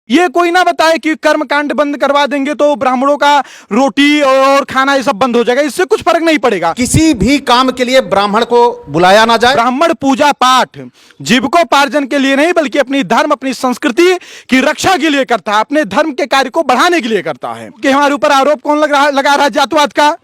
ये कोई ना बताए कि कर्मकांड बंद करवा देंगे तो ब्राह्मणों का रोटी और खाना ये सब बंद हो जाएगा, इससे कुछ फर्क नहीं पड़ेगा। किसी भी काम के लिए ब्राह्मण को बुलाया ना जाए। ब्राह्मण पूजा पाठ जीविकोपार्जन के लिए नहीं, बल्कि अपनी धर्म अपनी संस्कृति की रक्षा के लिए करता है, अपने धर्म के कार्य को बढ़ाने के लिए करता है। कि हमारे ऊपर आरोप कौन लगा रहा है जातवाद का?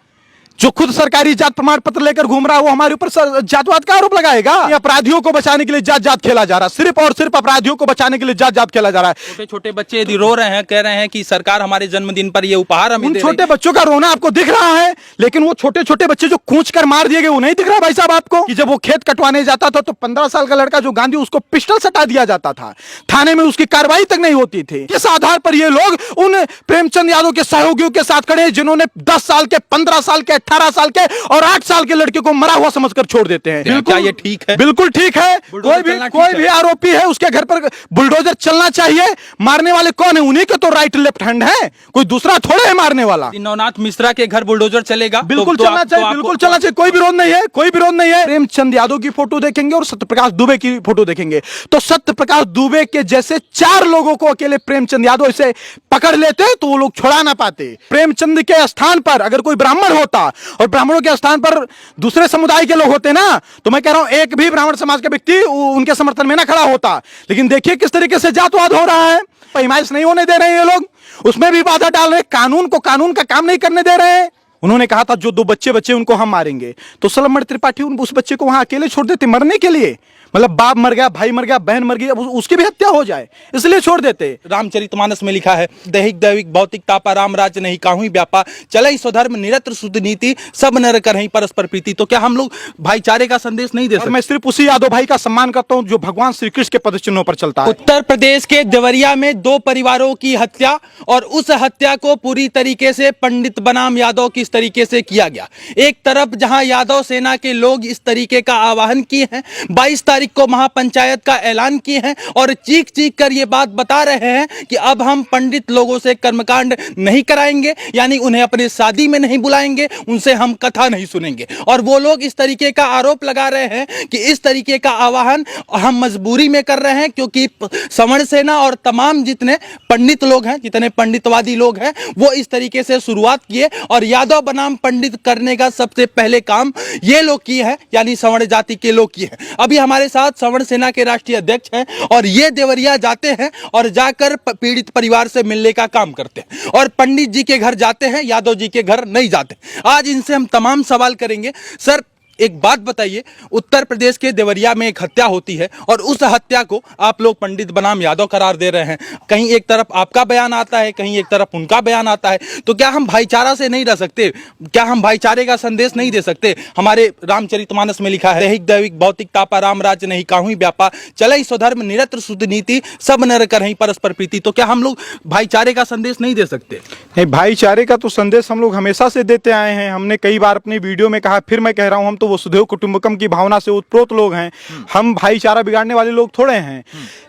जो खुद सरकारी जात प्रमाण पत्र लेकर घूम रहा है वो हमारे ऊपर जातवाद का आरोप लगाएगा। अपराधियों को बचाने के लिए जात जात खेला जा रहा है, सिर्फ और सिर्फ अपराधियों को बचाने के लिए जात जात खेला जा रहा है। छोटे छोटे बच्चे यदि रो रहे हैं, कह रहे हैं कि सरकार हमारे जन्मदिन पर ये उपहार हमें उन दे छोटे बच्चों का रोना आपको दिख रहा है, लेकिन वो छोटे छोटे बच्चे जो कूच कर मार दिए गए वो नहीं दिख रहा भाई साहब आपको? कि जब वो खेत कटवाने जाता था तो 15 साल का लड़का जो गांधी, उसको पिस्टल सटा दिया जाता था, थाने में उसकी कार्रवाई तक नहीं होती थी। किस आधार पर ये लोग उन प्रेमचंद यादव के सहयोगियों के साथ खड़े हैं जिन्होंने 10 साल के, 15 साल के, 18 साल के और 8 साल के लड़के को मरा हुआ समझकर छोड़ देते हैं? क्या ये ठीक है? बिल्कुल ठीक है। कोई भी आरोपी है उसके घर पर बुलडोजर चलना चाहिए। मारने वाले कौन है? उन्हीं के तो राइट लेफ्ट हैंड है, कोई दूसरा थोड़े है मारने वाला। नवनाथ मिश्रा के घर बुलडोजर चलेगा? बिल्कुल चलना चाहिए, बिल्कुल चलना चाहिए, कोई विरोध नहीं है, कोई विरोध नहीं है। प्रेमचंद यादव की फोटो देखेंगे और सत्यप्रकाश दुबे की फोटो देखेंगे तो सत्यप्रकाश दुबे के जैसे 4 लोगों को अकेले प्रेमचंद यादव इसे पकड़ लेते तो वो लोग छुड़ा ना पाते। प्रेमचंद के स्थान पर अगर कोई ब्राह्मण होता और ब्राह्मणों के स्थान पर दूसरे समुदाय के लोग होते ना, तो मैं कह रहा हूं एक भी ब्राह्मण समाज का व्यक्ति उनके समर्थन में ना खड़ा होता। लेकिन देखिए किस तरीके से जातवाद हो रहा है, पैमाइश नहीं होने दे रहे हैं ये लोग, उसमें भी बाधा डाल रहे हैं, कानून को कानून का काम नहीं करने दे रहे हैं। उन्होंने कहा था जो 2 बच्चे उनको हम मारेंगे, तो सलम्मड़ त्रिपाठी उस बच्चे को वहां अकेले छोड़ देते मरने के लिए। मतलब बाप मर गया, भाई मर गया, बहन मर गई, अब उसकी भी हत्या हो जाए इसलिए छोड़ देते। रामचरितमानस में लिखा है, दैहिक दैविक भौतिक तापा राम राज्य नहीं काहू व्यापा, चलई स्वधर्म निरत्र शुद्ध नीति, सब नर करहि परस्पर प्रीति। तो क्या हम लोग भाईचारे का संदेश नहीं दे सकते? मैं सिर्फ उसी यादव भाई का सम्मान करता हूं जो भगवान श्री कृष्ण के पदचिन्हों पर चलता है। उत्तर प्रदेश के देवरिया में 2 परिवारों की हत्या, और उस हत्या को पूरी तरीके से पंडित बनाम यादव किस तरीके से किया गया। एक तरफ जहां यादव सेना के लोग इस तरीके का आह्वान किए हैं, 22 तारीख को महापंचायत का ऐलान किए हैं और चीख चीख कर ये बात बता रहे हैं कि अब हम पंडित लोगों से कर्मकांड नहीं कराएंगे, यानी उन्हें अपने शादी में नहीं बुलाएंगे, उनसे हम कथा नहीं सुनेंगे। और वो लोग इस तरीके का आरोप लगा रहे हैं कि इस तरीके का आह्वान हम मजबूरी में कर रहे हैं, क्योंकि सवर्ण सेना और तमाम जितने पंडित लोग हैं, जितने पंडितवादी लोग हैं, वो इस तरीके से शुरुआत किए और यादव बनाम पंडित करने का सबसे पहले काम ये लोग किए हैं, यानी सवर्ण जाति के लोग किए हैं। अभी हमारे साथ सवर्ण सेना के राष्ट्रीय अध्यक्ष हैं और ये देवरिया जाते हैं और जाकर पीड़ित परिवार से मिलने का काम करते हैं और पंडित जी के घर जाते हैं, यादव जी के घर नहीं जाते। आज इनसे हम तमाम सवाल करेंगे। सर, एक बात बताइए, उत्तर प्रदेश के देवरिया में एक हत्या होती है और उस हत्या को आप लोग पंडित बनाम यादव करार दे रहे हैं। कहीं एक तरफ आपका बयान आता है, कहीं एक तरफ उनका बयान आता है, तो क्या हम भाईचारा से नहीं रह सकते? क्या हम भाईचारे का संदेश नहीं दे सकते? हमारे रामचरितमानस में लिखा है, दैहिक दैविक भौतिक तापा राम राज्य नहीं काहू व्यापा, चलई स्वधर्म निरत्र शुद्ध नीति, सब नर करहि परस्पर प्रीति। तो क्या हम लोग भाईचारे का संदेश नहीं दे सकते? नहीं, भाईचारे का तो संदेश हम लोग हमेशा से देते आए हैं। हमने कई बार अपनी वीडियो में कहा, फिर मैं कह रहा हूं, हम तो वसुधैव कुटुंबकम की भावना से उत्प्रोत लोग हैं। हम भाईचारा बिगाड़ने वाले लोग थोड़े हैं।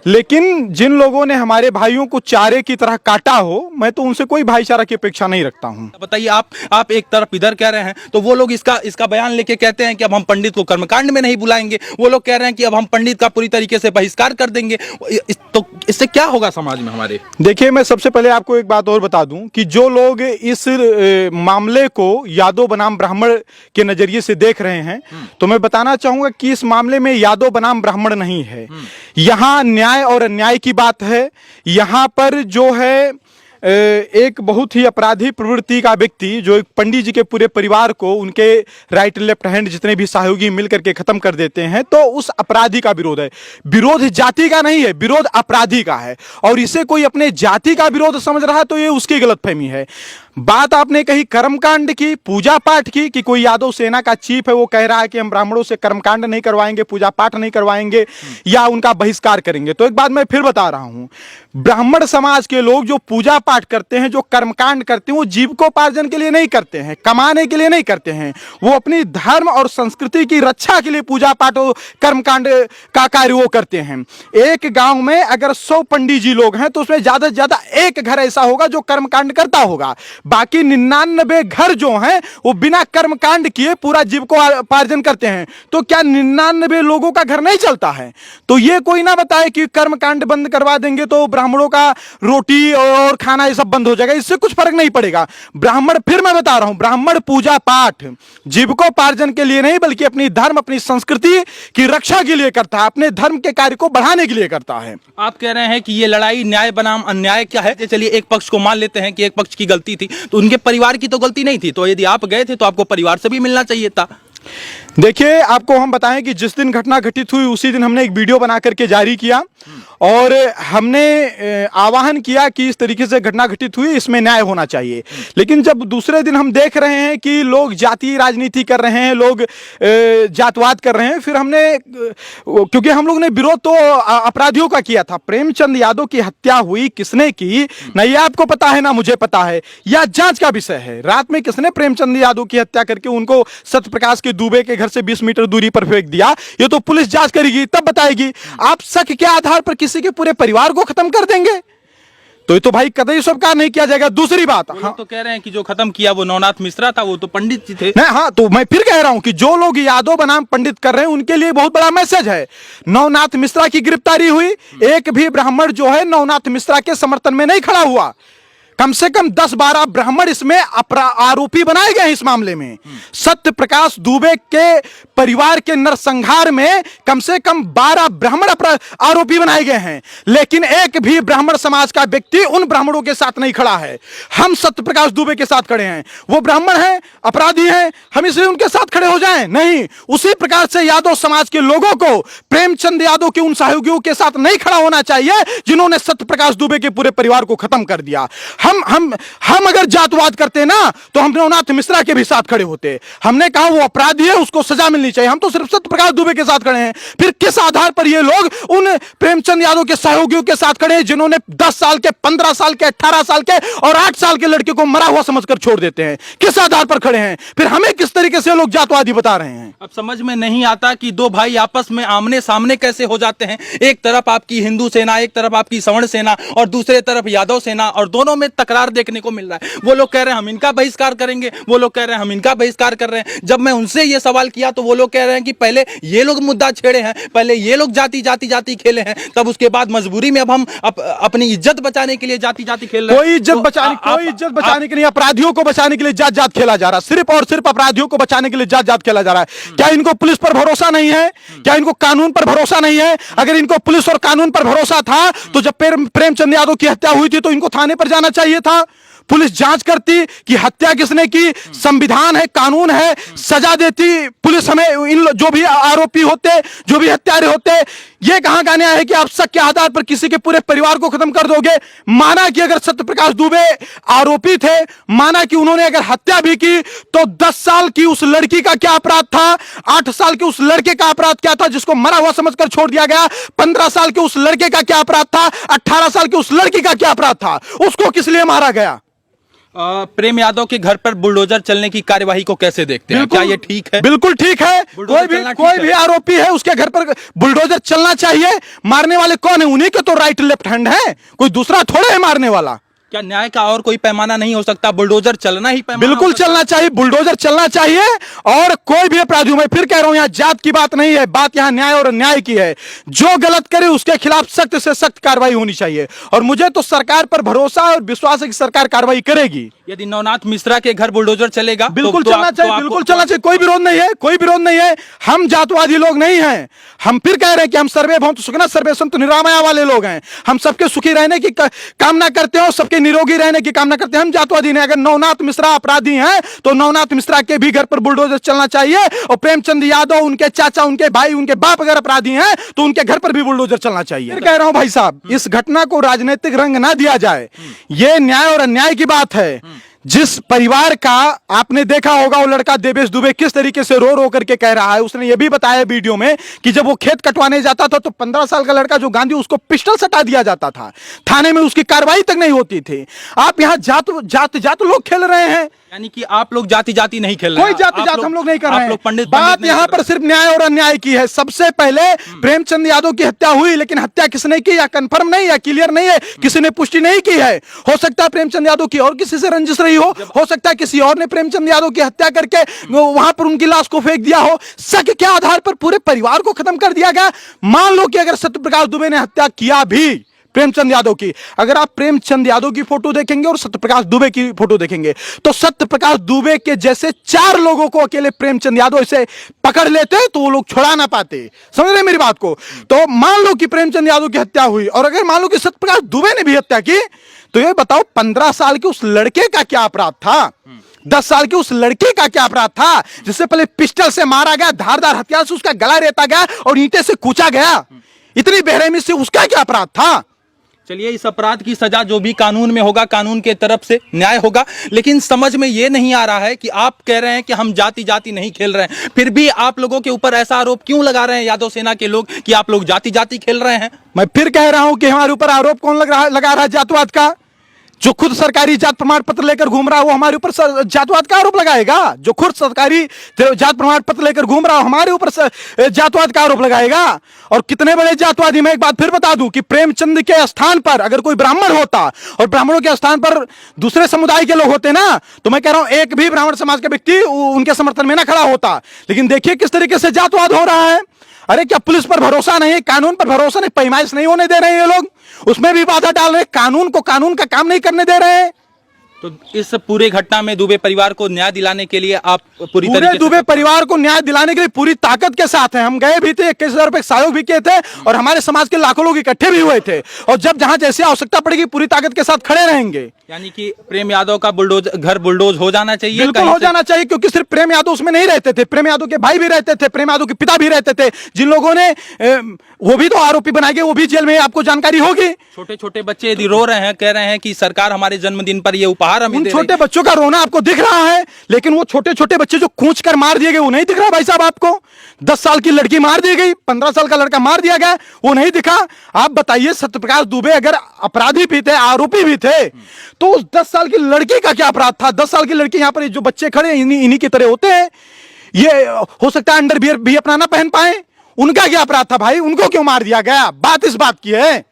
लेकिन जिन लोगों ने हमारे भाइयों को चारे की तरह काटा हो, मैं तो उनसे कोई भाईचारा की अपेक्षा नहीं रखता हूं। बताइए, आप एक तरफ इधर कह रहे हैं, तो वो लोग इसका बयान लेके कहते हैं कि अब हम पंडित को कर्मकांड में नहीं बुलाएंगे। वो लोग कह रहे हैं कि अब हम पंडित का पूरी तरीके से बहिष्कार कर देंगे। तो इससे क्या होगा समाज में हमारे? देखिए, मैं सबसे पहले आपको एक बात और बता दूं कि जो लोग इस मामले को यादव बनाम ब्राह्मण के नजरिए से देख रहे हैं, तो मैं बताना चाहूंगा कि इस मामले में यादव बनाम ब्राह्मण नहीं है। यहां न्याय और अन्याय की बात है। यहां पर जो है एक बहुत ही अपराधी प्रवृत्ति का व्यक्ति जो एक पंडित जी के पूरे परिवार को, उनके राइट लेफ्ट हैंड जितने भी सहयोगी मिलकर के खत्म कर देते हैं, तो उस अपराधी का विरोध है। विरोध जाति का नहीं है, विरोध अपराधी का है। और इसे कोई अपने जाति का विरोध समझ रहा है तो ये उसकी गलतफहमी है। बात आपने कही कर्मकांड की, पूजा पाठ की, कि कोई यादव सेना का चीफ है वो कह रहा है कि हम ब्राह्मणों से कर्मकांड नहीं करवाएंगे, पूजा पाठ नहीं करवाएंगे या उनका बहिष्कार करेंगे। तो एक बात मैं फिर बता रहा हूं, ब्राह्मण समाज के लोग जो पूजा पाठ करते हैं, जो कर्मकांड करते हैं, वो जीविकोपार्जन के लिए नहीं करते हैं, कमाने के लिए नहीं करते हैं। वो अपनी धर्म और संस्कृति की रक्षा के लिए पूजा पाठ और कर्मकांड का कार्य वो करते हैं। एक गांव में अगर 100 पंडित जी लोग हैं तो उसमें ज्यादा से ज्यादा एक घर ऐसा होगा जो कर्मकांड करता होगा। बाकी 99 घर जो हैं वो बिना कर्मकांड किए पूरा जीविकोपार्जन करते हैं। तो क्या 99 लोगों का घर नहीं चलता है? तो ये कोई ना बताए कि कर्मकांड बंद करवा देंगे तो ब्राह्मणों का रोटी और खाना ये सब बंद हो जाएगा, इससे कुछ फर्क नहीं पड़ेगा। ब्राह्मण, फिर मैं बता रहा हूं, ब्राह्मण पूजा पाठ जीविकोपार्जन के लिए नहीं बल्कि अपनी धर्म, अपनी संस्कृति की रक्षा के लिए करता है, अपने धर्म के कार्य को बढ़ाने के लिए करता है। आप कह रहे हैं कि ये लड़ाई न्याय बनाम अन्याय क्या है? चलिए एक पक्ष को मान लेते हैं कि एक पक्ष की गलती थी, तो उनके परिवार की तो गलती नहीं थी, तो यदि आप गए थे तो आपको परिवार से भी मिलना चाहिए था। देखिए, आपको हम बताएं कि जिस दिन घटना घटित हुई उसी दिन हमने एक वीडियो बना करके जारी किया और हमने आह्वान किया कि इस तरीके से घटना घटित हुई, इसमें न्याय होना चाहिए। लेकिन जब दूसरे दिन हम देख रहे हैं कि लोग जातीय राजनीति कर रहे हैं, लोग जातवाद कर रहे हैं, फिर हमने, क्योंकि हम लोग ने विरोध तो अपराधियों का किया था। प्रेमचंद यादव की हत्या हुई, किसने की ना ये आपको पता है ना मुझे पता है, या जांच का विषय है। रात में किसने प्रेमचंद यादव की हत्या करके उनको सत्यप्रकाश के दुबे के घर से 20 मीटर दूरी पर फेंक दिया, ये तो पुलिस जांच करेगी तब बताएगी। आप शक के आधार पर किसी के पूरे परिवार को खत्म कर देंगे तो ये तो भाई कतई स्वीकार नहीं किया जाएगा। दूसरी बात, हाँ, तो कह रहे हैं कि जो खत्म किया वो नवनाथ मिश्रा था, वो तो पंडित जी थे। नहीं, हाँ, तो मैं फिर कह रहा हूं कि जो लोग यादव बनाम पंडित कर रहे हैं उनके लिए बहुत बड़ा मैसेज है। नवनाथ मिश्रा की गिरफ्तारी हुई, एक भी ब्राह्मण जो है नवनाथ मिश्रा के समर्थन में नहीं खड़ा हुआ। कम से कम 10-12 ब्राह्मण इसमें आरोपी बनाए गए हैं इस मामले में। सत्य प्रकाश दुबे के परिवार के नरसंहार में कम से कम 12 ब्राह्मण आरोपी बनाए गए हैं, लेकिन एक भी ब्राह्मण समाज का व्यक्ति उन ब्राह्मणों के साथ नहीं खड़ा है। हम सत्य प्रकाश दुबे के साथ खड़े हैं, वो ब्राह्मण हैं, अपराधी हैं, हम इसलिए उनके साथ खड़े हो जाएं? नहीं। उसी प्रकार से यादव समाज के लोगों को प्रेमचंद यादव के उन सहयोगियों के साथ नहीं खड़ा होना चाहिए जिन्होंने सत्य प्रकाश दुबे के पूरे परिवार को खत्म कर दिया। हम अगर जातवाद करते ना तो हम नवनाथ मिश्रा के भी साथ खड़े होते। हमने कहा वो अपराधी है, उसको सजा मिलनी चाहिए। हम तो सिर्फ सत्य प्रकाश दुबे के साथ खड़े हैं। फिर किस आधार पर ये लोग उन प्रेमचंद यादव के सहयोगियों के साथ खड़े हैं जिन्होंने 10 साल के, 15 साल के, 18 साल के और 8 साल के लड़के को मरा हुआ समझकर छोड़ देते हैं? किस आधार पर खड़े हैं? फिर हमें किस तरीके से लोग जातवादी बता रहे हैं? अब समझ में नहीं आता कि दो भाई आपस में आमने सामने कैसे हो जाते हैं। एक तरफ आपकी हिंदू सेना, एक तरफ आपकी सवर्ण सेना और दूसरे तरफ यादव सेना, और दोनों में तकरार देखने को मिल रहा है। वो लोग कह रहे हैं हम इनका बहिष्कार करेंगे, वो लोग कह रहे हैं हम इनका बहिष्कार कर रहे हैं। जब मैं उनसे ये सवाल किया तो वो लोग कह रहे हैं कि पहले ये लोग मुद्दा छेड़े हैं, पहले ये लोग जाति जाति जाति खेले हैं, तब उसके बाद मजबूरी में अब हम अपनी इज्जत बचाने के लिए जाति जाति खेल रहे हैं। कोई इज्जत बचाने के लिए, अपराधियों को बचाने के लिए जात जात खेला जा रहा है। सिर्फ और सिर्फ अपराधियों को बचाने के लिए जात जात खेला जा रहा है। क्या इनको पुलिस पर भरोसा नहीं है? क्या इनको कानून पर भरोसा नहीं है? अगर इनको पुलिस और कानून पर भरोसा था तो जब प्रेमचंद यादव की हत्या हुई थी तो इनको थाने पर जाना चाहिए था। पुलिस जांच करती कि हत्या किसने की, संविधान है, कानून है, सजा देती पुलिस हमें। इन जो भी आरोपी होते, जो भी हत्यारे होते, ये कहां का न्याय है कि आप शक के आधार पर किसी के पूरे परिवार को खत्म कर दोगे? माना कि अगर सत्यप्रकाश दुबे आरोपी थे, माना कि उन्होंने अगर हत्या भी की, तो 10 साल की उस लड़की का क्या अपराध था? 8 साल के उस लड़के का अपराध क्या था जिसको मरा हुआ समझकर छोड़ दिया गया? 15 साल के उस लड़के का क्या अपराध था? 18 साल के उस लड़की का क्या अपराध था? उसको किस लिए मारा गया? प्रेम यादव के घर पर बुलडोजर चलने की कार्यवाही को कैसे देखते हैं? क्या ये ठीक है? बिल्कुल ठीक है। कोई भी आरोपी है उसके घर पर बुलडोजर चलना चाहिए। मारने वाले कौन है? उन्हीं के तो राइट लेफ्ट हैंड है, कोई दूसरा थोड़े है मारने वाला। क्या न्याय का और कोई पैमाना नहीं हो सकता? बुलडोजर चलना ही पैमाना? बिल्कुल चलना चाहिए, बुलडोजर चलना चाहिए। और कोई भी अपराधी, मैं फिर कह रहा हूं, यहां जात की बात नहीं है, बात यहां न्याय और अन्याय की है। जो गलत करे उसके खिलाफ सख्त से सख्त कार्रवाई होनी चाहिए। और मुझे तो सरकार पर भरोसा और विश्वास है कि सरकार कार्रवाई करेगी। यदि नवनाथ मिश्रा के घर बुलडोजर चलेगा, बिल्कुल चलना चाहिए, बिल्कुल चलना चाहिए, कोई विरोध नहीं है, कोई विरोध नहीं है। हम जातवादी लोग नहीं हैं। हम फिर कह रहे हैं कि हम सर्वे भवन्तु सुखिनः सर्वे सन्तु निरामया वाले लोग हैं। हम सबके सुखी रहने की कामना करते हैं और सबके निरोगी रहने की कामना करते हैं। हम जातवादी नहीं। अगर नवनाथ मिश्रा अपराधी हैं तो नवनाथ मिश्रा के भी घर पर बुलडोजर चलना चाहिए। और प्रेमचंद यादव, उनके चाचा, उनके भाई, उनके बाप अगर अपराधी हैं तो उनके घर पर भी बुलडोजर चलना चाहिए। फिर कह रहा हूं भाई साहब, इस घटना को राजनीतिक रंग ना दिया जाए। यह न्याय और अन्याय की बात है। जिस परिवार का आपने देखा होगा, वो लड़का देवेश दुबे किस तरीके से रो रो करके कह रहा है। उसने ये भी बताया वीडियो में कि जब वो खेत कटवाने जाता था तो 15 साल का लड़का जो गांधी, उसको पिस्टल सटा दिया जाता था। थाने में उसकी कार्रवाई तक नहीं होती थी। आप यहाँ जात लोग खेल रहे हैं। यानी कि आप लोग जाति जाति नहीं खेल रहे कोई हैं। जाति आप जात लोग- हम लोग नहीं कर आप रहे हैं। लोग पंडित बात नहीं यहाँ कर पर रहे। सिर्फ न्याय और अन्याय की है। सबसे पहले प्रेमचंद यादव की हत्या हुई, लेकिन हत्या किसने की या कंफर्म नहीं है, क्लियर नहीं है, किसी ने पुष्टि नहीं की है। हो सकता है प्रेमचंद यादव की और किसी से रंजिश रही हो सकता है किसी और ने प्रेमचंद यादव की हत्या करके वहां पर उनकी लाश को फेंक दिया हो। शक के आधार पर पूरे परिवार को खत्म कर दिया गया। मान लो कि अगर सत्यप्रकाश दुबे ने हत्या किया भी प्रेमचंद यादव की, अगर आप प्रेमचंद यादव की फोटो देखेंगे और सत्यप्रकाश दुबे की फोटो देखेंगे तो सत्यप्रकाश दुबे के जैसे 4 लोगों को अकेले प्रेमचंद यादव इसे पकड़ लेते तो वो लोग छुड़ा ना पाते। समझ रहे हैं मेरी बात को? तो मान लो कि प्रेमचंद यादव की हत्या हुई और अगर मान लो कि सत्यप्रकाश दुबे ने भी हत्या की, तो ये बताओ 15 साल के उस लड़के का क्या अपराध था? 10 साल के उस लड़के का क्या अपराध था जिससे पहले पिस्टल से मारा गया, धारदार हथियार से उसका गला रेता गया और ईंटे से कूचा गया? इतनी बेरहमी से उसका क्या अपराध था? चलिए, इस अपराध की सजा जो भी कानून में होगा, कानून के तरफ से न्याय होगा। लेकिन समझ में ये नहीं आ रहा है कि आप कह रहे हैं कि हम जाति जाति नहीं खेल रहे हैं, फिर भी आप लोगों के ऊपर ऐसा आरोप क्यों लगा रहे हैं यादव सेना के लोग कि आप लोग जाति जाति खेल रहे हैं? मैं फिर कह रहा हूं कि हमारे ऊपर आरोप कौन लगा रहा है जातवाद का? जो खुद सरकारी जात प्रमाण पत्र लेकर घूम रहा है वो हमारे ऊपर जातवाद का आरोप लगाएगा? जो खुद सरकारी जात प्रमाण पत्र लेकर घूम रहा है हमारे ऊपर जातवाद का आरोप लगाएगा? और कितने बड़े जातवादी! मैं एक बात फिर बता दूं कि प्रेमचंद के स्थान पर अगर कोई ब्राह्मण होता और ब्राह्मणों के स्थान पर दूसरे समुदाय के लोग होते ना, तो मैं कह रहा हूं एक भी ब्राह्मण समाज का व्यक्ति उनके समर्थन में ना खड़ा होता। लेकिन देखिए किस तरीके से जातवाद हो रहा है। अरे क्या पुलिस पर भरोसा नहीं, कानून पर भरोसा नहीं, पैमाइश नहीं होने दे रहे हैं ये लोग, उसमें भी बाधा डाल रहे हैं, कानून को कानून का काम नहीं करने दे रहे हैं। तो इस पूरे घटना में दुबे परिवार को न्याय दिलाने के लिए आप पूरी पूरे तरीके दुबे परिवार को न्याय दिलाने के लिए पूरी ताकत के साथ हैं। हम गए भी थे, 21,000 रुपए सहयोग भी किए थे और हमारे समाज के लाखों लोग इकट्ठे भी हुए थे और जब जहां जैसी आवश्यकता पड़ेगी पूरी ताकत के साथ खड़े रहेंगे। यानी कि प्रेम यादव का घर बुलडोज हो जाना चाहिए, बिल्कुल कहीं हो से- जाना चाहिए, क्योंकि सिर्फ प्रेम यादव उसमें नहीं रहते थे, प्रेम यादव के भाई भी रहते थे, प्रेम यादव के पिता भी रहते थे, जिन लोगों ने वो भी तो आरोपी बनाए गए, वो भी जेल में, आपको जानकारी होगी। छोटे छोटे बच्चे यदि रो रहे हैं, कह रहे हैं कि सरकार हमारे जन्मदिन पर ये उपहार हमें उन दे छोटे रही है। बच्चों का रोना आपको दिख रहा है, लेकिन वो छोटे छोटे बच्चे जो कूच कर मार दिए गए वो नहीं दिख रहा भाई साहब आपको? 10 साल की लड़की मार दी गई, 15 साल का लड़का मार दिया गया, वो नहीं दिखा? आप बताइए, सत्यप्रकाश दुबे अगर अपराधी भी थे, आरोपी भी थे, तो उस 10 साल की लड़की का क्या अपराध था? 10 साल की लड़की, यहां पर जो बच्चे खड़े हैं इन्हीं की तरह होते हैं, ये हो सकता है अंडरवियर भी अपना ना पहन पाए, उनका क्या अपराध था भाई? उनको क्यों मार दिया गया? बात इस बात की है।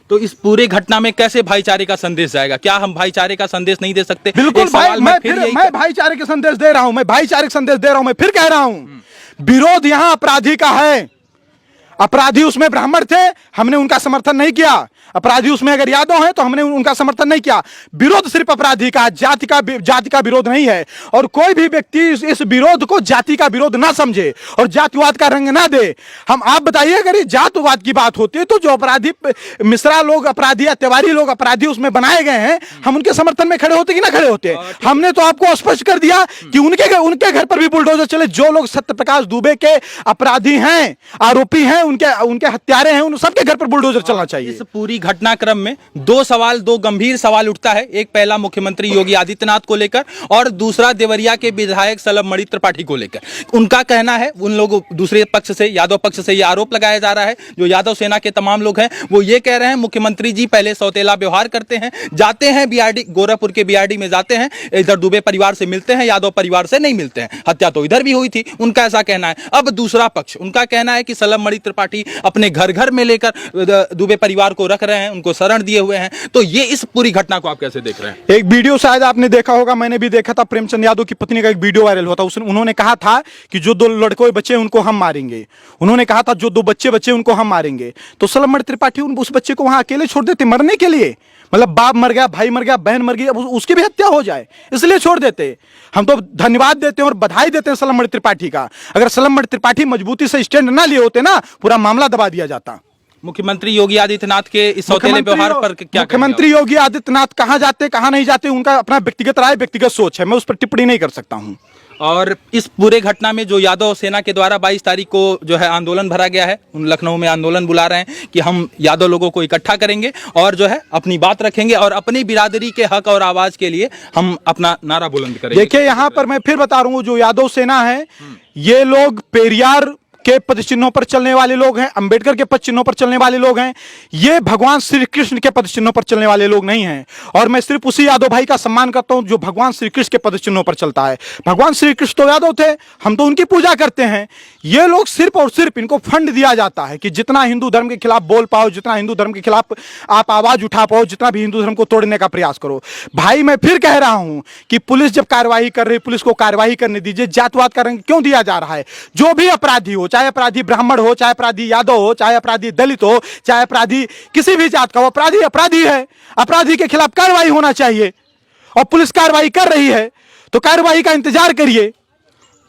तो इस पूरे घटना में कैसे भाईचारे का संदेश जाएगा? क्या हम भाईचारे का संदेश नहीं दे सकते? बिल्कुल एक सवाल मैं भाईचारे के संदेश दे रहा हूं, मैं भाईचारे का संदेश दे रहा हूं, मैं फिर कह रहा हूं, विरोध यहां अपराधी का है। अपराधी उसमें ब्राह्मण थे, हमने उनका समर्थन नहीं किया। अपराधी उसमें अगर यादव हैं तो हमने उनका समर्थन नहीं किया। विरोध सिर्फ अपराधी का, जाति का विरोध नहीं है। और कोई भी व्यक्ति इस विरोध को जाति का विरोध ना समझे और जातिवाद का रंग ना दे। आप बताइए, अगर ये जातिवाद की बात होती है तो जो अपराधी मिश्रा लोग अपराधी या तिवारी लोग अपराधी उसमें बनाए गए हैं, हम उनके समर्थन में खड़े होते कि ना खड़े होते? हमने तो आपको स्पष्ट कर दिया कि उनके घर पर भी बुलडोजर चले। जो लोग सत्यप्रकाश दुबे के अपराधी हैं, आरोपी हैं, उनके हत्यारे हैं, उन सबके घर पर बुलडोजर चलना चाहिए। इस पूरी घटनाक्रम में दो गंभीर सवाल उठता है। एक पहला मुख्यमंत्री योगी आदित्यनाथ को लेकर और दूसरा देवरिया के विधायक सलमणि त्रिपाठी को लेकर। उनका कहना है, उन लोग दूसरे पक्ष से, यादव पक्ष से ये आरोप लगाया जा रहा है, जो यादव सेना के तमाम लोग हैं वो ये कह रहे हैं मुख्यमंत्री जी पहले सौतेला व्यवहार करते हैं, जाते हैं बीआरडी, गोरखपुर के बीआरडी में जाते हैं, इधर दुबे परिवार से मिलते हैं, यादव परिवार से नहीं मिलते हैं। हत्या तो इधर भी हुई थी, उनका ऐसा कहना है। अब दूसरा पक्ष, उनका कहना है कि सलमणि त्रिपाठी अपने घर घर में लेकर दुबे परिवार को रख रहे हैं, उनको शरण दिए हुए हैं। तो ये इस पूरी घटना को आप कैसे देख रहे हैं? एक वीडियो शायद आपने देखा होगा, मैंने भी देखा था, प्रेमचंद यादव की पत्नी का एक वीडियो वायरल हुआ था। उन्होंने कहा था कि जो 2 लड़कों बच्चे उनको हम मारेंगे। उन्होंने कहा था जो 2 बच्चे उनको हम मारेंगे। तो सलमणि त्रिपाठी उस बच्चे को वहां अकेले छोड़ देते मरने के लिए? मतलब बाप मर गया, भाई मर गया, बहन मर गई, अब उसकी भी हत्या हो जाए इसलिए छोड़ देते? हम तो धन्यवाद देते हैं और बधाई देते हैं सलमणि त्रिपाठी का। अगर सलमणि त्रिपाठी मजबूती से स्टैंड ना लिए होते ना, पूरा मामला दबा दिया जाता। मुख्यमंत्री योगी आदित्यनाथ के इस सौतेले व्यवहार पर क्या मुख्यमंत्री योगी आदित्यनाथ कहां जाते कहां नहीं जाते, उनका अपना व्यक्तिगत राय, व्यक्तिगत सोच है, मैं उस पर टिप्पणी नहीं कर सकता हूं। और इस पूरे घटना में जो यादव सेना के द्वारा 22 तारीख को जो है आंदोलन भरा गया है, उन लखनऊ में आंदोलन बुला रहे हैं कि हम यादव लोगों को इकट्ठा करेंगे और जो है अपनी बात रखेंगे और अपनी बिरादरी के हक और आवाज के लिए हम अपना नारा बुलंद करेंगे। देखिए, यहां पर मैं फिर बता रहा हूं, जो यादव सेना है, ये लोग पेरियार के पद चिन्हों पर चलने वाले लोग हैं, अंबेडकर के पद चिन्हों पर चलने वाले लोग हैं। ये भगवान श्री कृष्ण के पद चिन्हों पर चलने वाले लोग नहीं हैं। और मैं सिर्फ उसी यादव भाई का सम्मान करता हूं जो भगवान श्री कृष्ण के पद चिन्हों पर चलता है। भगवान श्री कृष्ण तो यादव थे, हम तो उनकी पूजा करते हैं। ये लोग सिर्फ और सिर्फ इनको फंड दिया जाता है कि जितना हिंदू धर्म के खिलाफ बोल पाओ, जितना हिंदू धर्म के खिलाफ आप आवाज उठा पाओ, जितना भी हिंदू धर्म को तोड़ने का प्रयास करो। भाई मैं फिर कह रहा हूं कि पुलिस जब कार्रवाई कर रही, पुलिस को कार्रवाई करने दीजिए। जातवाद का रंग क्यों दिया जा रहा है? जो भी अपराधी हो, चाहे अपराधी ब्राह्मण हो, चाहे अपराधी यादव हो, चाहे अपराधी दलित हो, चाहे अपराधी किसी भी जात का हो, अपराधी अपराधी है। अपराधी के खिलाफ कार्रवाई होना चाहिए और पुलिस कार्रवाई कर रही है तो कार्रवाई का इंतजार करिए।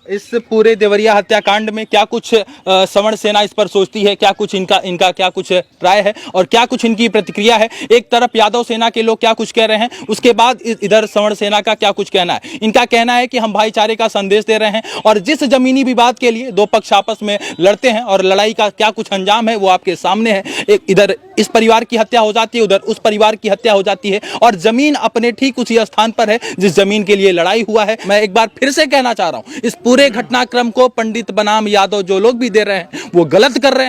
इस पूरे देवरिया हत्याकांड में क्या कुछ सवर्ण सेना इस पर सोचती है, क्या कुछ इनका क्या कुछ राय है और क्या कुछ इनकी प्रतिक्रिया है? एक तरफ यादव सेना के लोग क्या कुछ कह रहे हैं, उसके बाद इधर सवर्ण सेना का क्या कुछ कहना है। इनका कहना है कि हम भाईचारे का संदेश दे रहे हैं और जिस जमीनी विवाद के लिए दो पक्ष आपस में लड़ते हैं और लड़ाई का क्या कुछ अंजाम है वो आपके सामने है। एक इधर इस परिवार की हत्या हो जाती है, उधर उस परिवार की हत्या हो जाती है और जमीन अपने ठीक उसी स्थान पर है जिस जमीन के लिए लड़ाई हुआ है। मैं एक बार फिर से कहना चाह रहा हूं, इस पूरे घटनाक्रम को पंडित बनाम यादव जो लोग भी दे रहे हैं वो गलत कर रहे हैं।